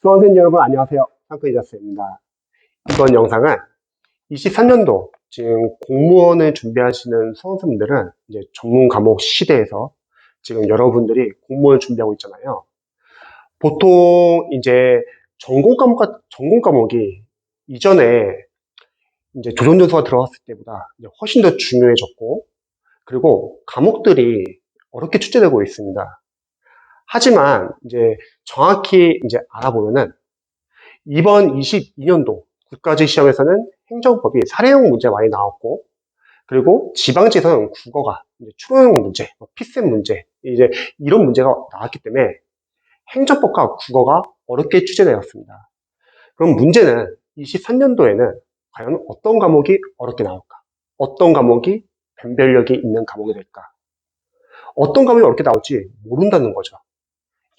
수험생 여러분 안녕하세요. 상크이자스입니다. 이번 영상은 23년도 지금 공무원을 준비하시는 수험생분들은 이제 전문 과목 시대에서 지금 여러분들이 공무원을 준비하고 있잖아요. 보통 이제 전공 과목이 이전에 이제 조선조서가 들어갔을 때보다 이제 훨씬 더 중요해졌고, 그리고 과목들이 어렵게 출제되고 있습니다. 하지만 이제 정확히 이제 알아보면은 이번 22년도 국가직 시험에서는 행정법이 사례형 문제 많이 나왔고, 그리고 지방지에서는 국어가 추론형 문제, 피셈 문제, 이제 이런 문제가 나왔기 때문에 행정법과 국어가 어렵게 출제되었습니다. 그럼 문제는 23년도에는 과연 어떤 과목이 어렵게 나올까? 어떤 과목이 변별력이 있는 과목이 될까? 어떤 과목이 어렵게 나올지 모른다는 거죠.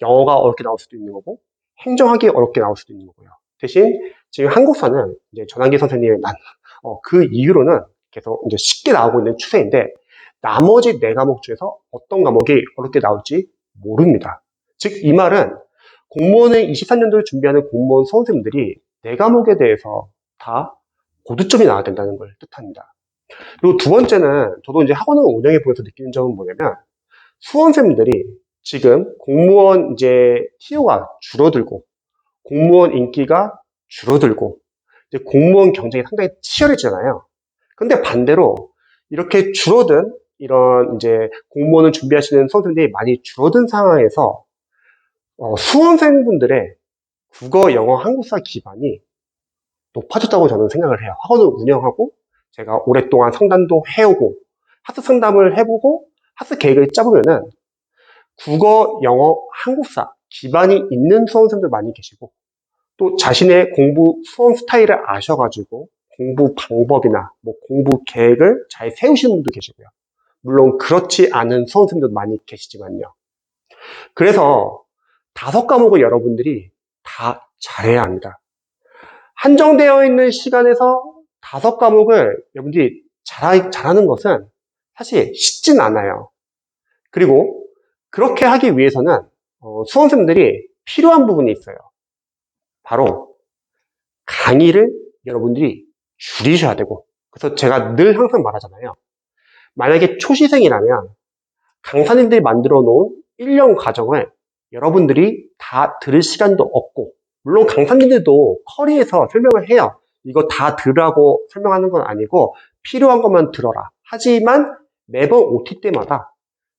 영어가 어렵게 나올 수도 있는 거고, 행정학이 어렵게 나올 수도 있는 거고요. 대신 지금 한국사는 이제 전환기 선생님의 그 이후로는 계속 이제 쉽게 나오고 있는 추세인데, 나머지 네 과목 중에서 어떤 과목이 어렵게 나올지 모릅니다. 즉, 이 말은 공무원을 23년도에 준비하는 공무원 수험생들이 네 과목에 대해서 다 고득점이 나와야 된다는 걸 뜻합니다. 그리고 두 번째는 저도 이제 학원을 운영해 보면서 느끼는 점은 뭐냐면, 수험생들이 지금 공무원 이제 TO가 줄어들고 공무원 인기가 줄어들고 이제 공무원 경쟁이 상당히 치열해지잖아요. 근데 반대로 이렇게 줄어든 이런 이제 공무원을 준비하시는 수험생들이 많이 줄어든 상황에서 수험생분들의 국어, 영어, 한국사 기반이 높아졌다고 저는 생각을 해요. 학원을 운영하고 제가 오랫동안 상담도 해오고 학습 상담을 해보고 학습 계획을 짜보면은 국어, 영어, 한국사 기반이 있는 수험생들 많이 계시고, 또 자신의 공부 수험 스타일을 아셔가지고 공부 방법이나 뭐 공부 계획을 잘 세우시는 분도 계시고요. 물론 그렇지 않은 수험생들도 많이 계시지만요. 그래서 5과목을 여러분들이 다 잘해야 합니다. 한정되어 있는 시간에서 5과목을 여러분들이 잘하는 것은 사실 쉽진 않아요. 그리고 그렇게 하기 위해서는 수험생들이 필요한 부분이 있어요. 바로 강의를 여러분들이 줄이셔야 되고, 그래서 제가 늘 항상 말하잖아요. 만약에 초시생이라면 강사님들이 만들어 놓은 1년 과정을 여러분들이 다 들을 시간도 없고, 물론 강사님들도 커리에서 설명을 해요. 이거 다 들으라고 설명하는 건 아니고 필요한 것만 들어라. 하지만 매번 OT 때마다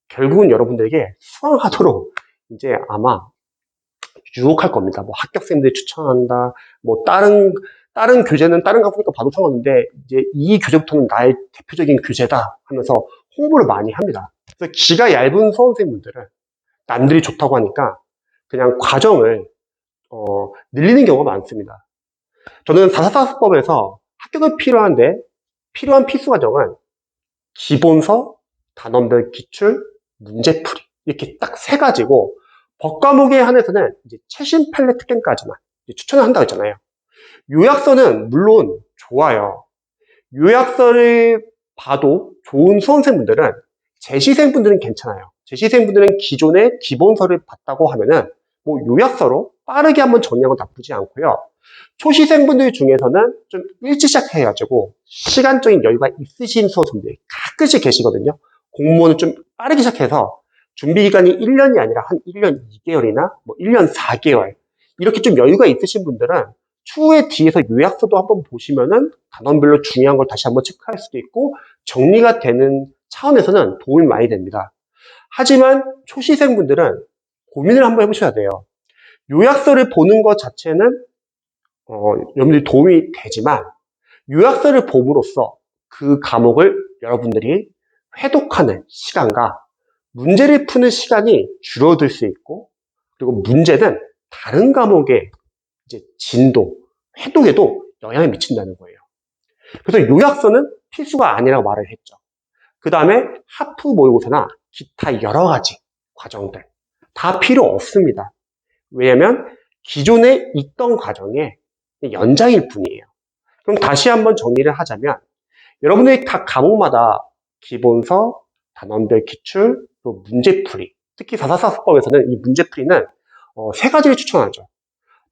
결국은 여러분들에게 수강하도록 이제 아마 유혹할 겁니다. 뭐 합격생들이 추천한다. 뭐 다른 교재는 다른 과목이니까 봐도 상관없는데 이제 이 교재부터는 나의 대표적인 교재다 하면서 홍보를 많이 합니다. 그래서 기가 얇은 수험생분들은 남들이 좋다고 하니까 그냥 과정을 늘리는 경우가 많습니다. 저는 444수법에서 합격이 필요한데 필요한 필수 과정은 기본서, 단원별 기출, 문제풀이 이렇게 딱 세 가지고, 법과목에 한해서는 이제 최신 판례 특강까지만 추천을 한다고 했잖아요. 요약서는 물론 좋아요. 요약서를 봐도 좋은 수험생분들은 재시생분들은 괜찮아요. 재시생분들은 기존의 기본서를 봤다고 하면은 뭐 요약서로 빠르게 한번 정리하면 나쁘지 않고요. 초시생분들 중에서는 좀 일찍 시작해가지고 시간적인 여유가 있으신 수험생들이 가끔씩 계시거든요. 공무원을 좀 빠르게 시작해서 준비 기간이 1년이 아니라 한 1년 2개월이나 뭐 1년 4개월 이렇게 좀 여유가 있으신 분들은 추후에 뒤에서 요약서도 한번 보시면은 단원별로 중요한 걸 다시 한번 체크할 수도 있고 정리가 되는 차원에서는 도움이 많이 됩니다. 하지만 초시생분들은 고민을 한번 해보셔야 돼요. 요약서를 보는 것 자체는 여러분들이 도움이 되지만 요약서를 봄으로써 그 과목을 여러분들이 회독하는 시간과 문제를 푸는 시간이 줄어들 수 있고, 그리고 문제는 다른 과목의 이제 진도, 회독에도 영향을 미친다는 거예요. 그래서 요약서는 필수가 아니라고 말을 했죠. 그 다음에 하프 모의고사나 기타 여러 가지 과정들 다 필요 없습니다. 왜냐하면 기존에 있던 과정의 연장일 뿐이에요. 그럼 다시 한번 정리를 하자면 여러분들이 각 과목마다 기본서, 단원별 기출, 또 문제풀이, 특히 444수법에서는 이 문제풀이는 세 가지를 추천하죠.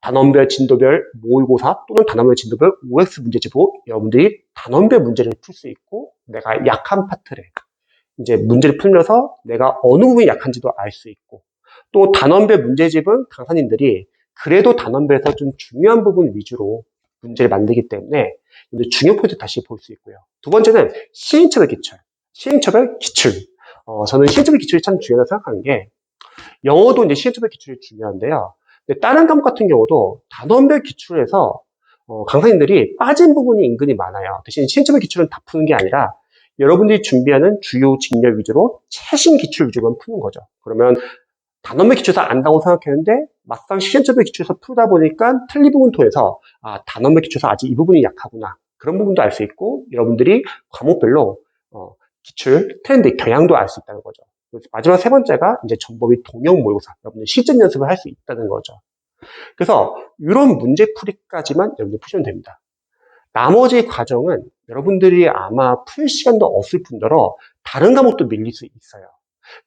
단원별, 진도별 모의고사 또는 단원별, 진도별 OX 문제집으로 여러분들이 단원별 문제를 풀 수 있고 내가 약한 파트를 이제 문제를 풀면서 내가 어느 부분이 약한지도 알 수 있고 또 단원별 문제집은 강사님들이 그래도 단원별에서 좀 중요한 부분 위주로 문제를 만들기 때문에 중요 포인트 다시 볼 수 있고요. 두 번째는 시행착오 기출. 시행착오 기출. 저는 시행착오 기출이 참 중요하다고 생각하는 게 영어도 이제 시행착오 기출이 중요한데요. 근데 다른 과목 같은 경우도 단원별 기출에서 강사님들이 빠진 부분이 은근히 많아요. 대신 시행착오 기출은 다 푸는 게 아니라 여러분들이 준비하는 주요 직렬 위주로 최신 기출 위주로만 푸는 거죠. 그러면 단원별 기출에서 안다고 생각했는데 막상 시행착오 기출에서 풀다 보니까 틀린 부분 통해서 단원별 기출에서 아직 이 부분이 약하구나. 그런 부분도 알 수 있고 여러분들이 과목별로 기출, 트렌드, 경향도 알 수 있다는 거죠. 마지막 세 번째가 이제 전법이 동형 모의고사. 여러분들 실전 연습을 할 수 있다는 거죠. 그래서 이런 문제풀이까지만 여러분들 푸시면 됩니다. 나머지 과정은 여러분들이 아마 풀 시간도 없을 뿐더러 다른 과목도 밀릴 수 있어요.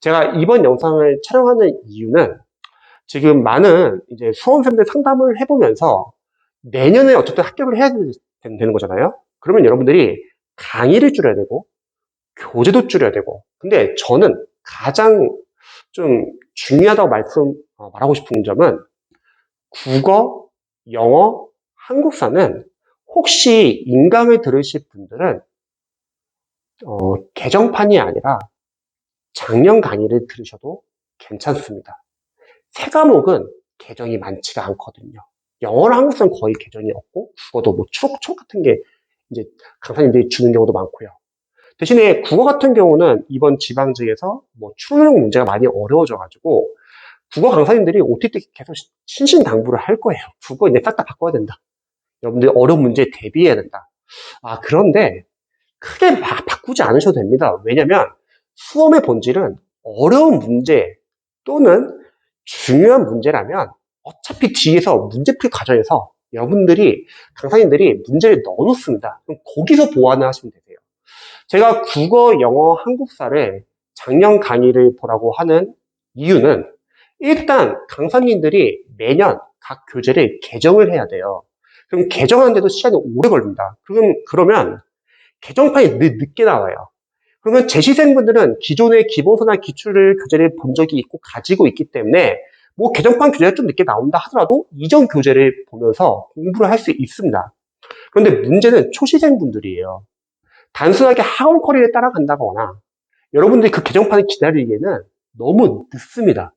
제가 이번 영상을 촬영하는 이유는 지금 많은 이제 수험생들 상담을 해보면서 내년에 어쨌든 합격을 해야 되는 거잖아요. 그러면 여러분들이 강의를 줄여야 되고 교재도 줄여야 되고 근데 저는 가장 좀 중요하다고 말하고 싶은 점은 국어, 영어, 한국사는 혹시 인강을 들으실 분들은 개정판이 아니라 작년 강의를 들으셔도 괜찮습니다. 세 과목은 개정이 많지가 않거든요. 영어랑 한국사는 거의 개정이 없고 국어도 뭐 추록 같은 게 이제 강사님들이 주는 경우도 많고요. 대신에 국어 같은 경우는 이번 지방직에서 뭐 추론형 문제가 많이 어려워져가지고 국어 강사님들이 OTT 계속 신신당부를 할 거예요. 국어 이제 싹 다 바꿔야 된다. 여러분들 어려운 문제에 대비해야 된다. 그런데 크게 바꾸지 않으셔도 됩니다. 왜냐면 수험의 본질은 어려운 문제 또는 중요한 문제라면 어차피 뒤에서 문제풀이 과정에서 여러분들이 강사님들이 문제를 넣어놓습니다. 그럼 거기서 보완을 하시면 되세요. 제가 국어, 영어, 한국사를 작년 강의를 보라고 하는 이유는 일단 강사님들이 매년 각 교재를 개정을 해야 돼요. 그럼 개정하는데도 시간이 오래 걸립니다. 그러면 개정판이 늦게 나와요. 그러면 재시생분들은 기존의 기본서나 기출을 교재를 본 적이 있고 가지고 있기 때문에 뭐 개정판 교재가 좀 늦게 나온다 하더라도 이전 교재를 보면서 공부를 할 수 있습니다. 그런데 문제는 초시생분들이에요. 단순하게 학원 커리를 따라간다거나 여러분들이 그 개정판을 기다리기에는 너무 늦습니다.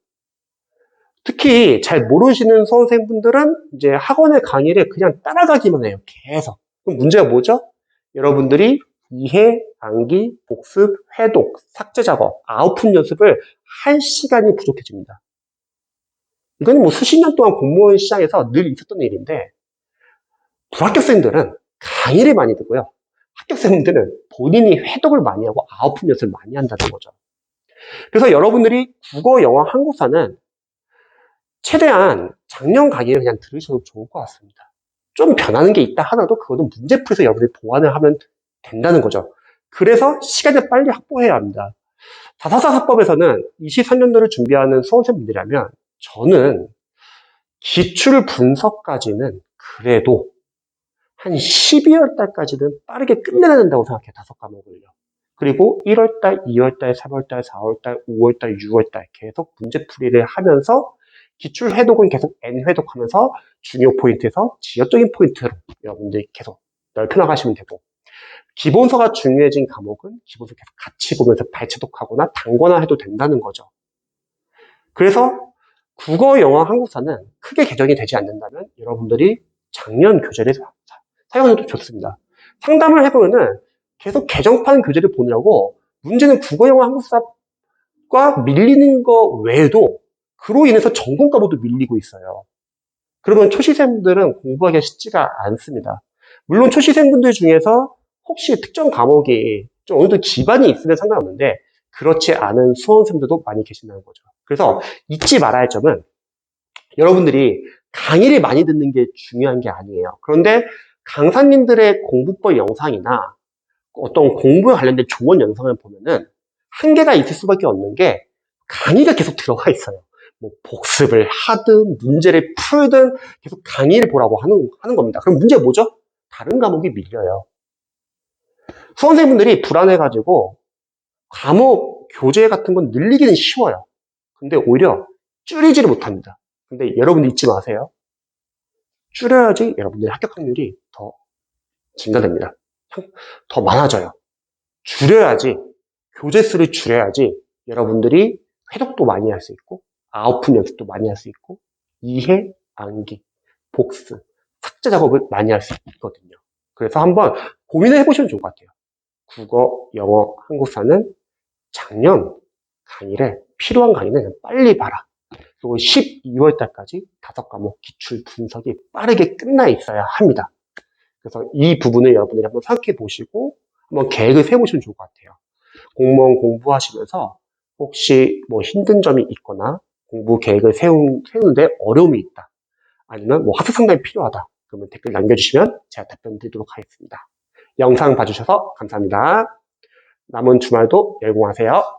특히 잘 모르시는 수험생분들은 이제 학원의 강의를 그냥 따라가기만 해요. 계속. 그럼 문제가 뭐죠? 여러분들이 이해, 암기, 복습, 회독, 삭제 작업, 아웃풋 연습을 할 시간이 부족해집니다. 이건 뭐 수십 년 동안 공무원 시장에서 늘 있었던 일인데 불합격생들은 강의를 많이 듣고요. 합격생들은 본인이 회독을 많이 하고 아웃풋 연습을 많이 한다는 거죠. 그래서 여러분들이 국어, 영어, 한국사는 최대한 작년 강의를 그냥 들으셔도 좋을 것 같습니다. 좀 변하는 게 있다 하더라도 그거는 문제풀이에서 여러분들이 보완을 하면 된다는 거죠. 그래서 시간을 빨리 확보해야 합니다. 444사법에서는 23년도를 준비하는 수험생분들이라면 저는 기출 분석까지는 그래도 한 12월 달까지는 빠르게 끝내야 된다고 생각해요. 5과목을요. 그리고 1월 달, 2월 달, 3월 달, 4월 달, 5월 달, 6월 달 계속 문제풀이를 하면서 기출 회독은 계속 N 회독하면서 중요 포인트에서 지역적인 포인트로 여러분들이 계속 넓혀나가시면 되고 기본서가 중요해진 과목은 기본서 계속 같이 보면서 발췌독하거나 단권화 해도 된다는 거죠. 그래서 국어, 영어, 한국사는 크게 개정이 되지 않는다면 여러분들이 작년 교재를 사용해도 좋습니다. 상담을 해보면은 계속 개정판 교재를 보느라고 문제는 국어, 영어, 한국사과 밀리는 거 외에도 그로 인해서 전공 과목도 밀리고 있어요. 그러면 초시생분들은 공부하기가 쉽지가 않습니다. 물론 초시생분들 중에서 혹시 특정 과목이 좀 어느 정도 기반이 있으면 상관없는데 그렇지 않은 수험생들도 많이 계신다는 거죠. 그래서 잊지 말아야 할 점은 여러분들이 강의를 많이 듣는 게 중요한 게 아니에요. 그런데 강사님들의 공부법 영상이나 어떤 공부에 관련된 조언 영상을 보면은 한계가 있을 수밖에 없는 게 강의가 계속 들어가 있어요. 뭐 복습을 하든 문제를 풀든 계속 강의를 보라고 하는 겁니다. 그럼 문제가 뭐죠? 다른 과목이 밀려요. 수험생분들이 불안해가지고 과목 교재 같은 건 늘리기는 쉬워요. 근데 오히려 줄이지를 못합니다. 근데 여러분들 잊지 마세요. 줄여야지 여러분들의 합격 확률이 더 증가됩니다. 더 많아져요. 줄여야지, 교재 수를 줄여야지 여러분들이 회독도 많이 할 수 있고 아웃풋 연습도 많이 할 수 있고 이해, 암기, 복습, 삭제 작업을 많이 할 수 있거든요. 그래서 한번 고민을 해보시면 좋을 것 같아요. 국어, 영어, 한국사는 작년 강의를 필요한 강의는 그냥 빨리 봐라. 그리고 12월 달까지 5과목 기출 분석이 빠르게 끝나 있어야 합니다. 그래서 이 부분을 여러분들이 한번 생각해 보시고 한번 계획을 세우시면 좋을 것 같아요. 공무원 공부하시면서 혹시 뭐 힘든 점이 있거나 공부 계획을 세우는데 어려움이 있다. 아니면 뭐 학습 상담이 필요하다. 그러면 댓글 남겨주시면 제가 답변 드리도록 하겠습니다. 영상 봐주셔서 감사합니다. 남은 주말도 열공하세요.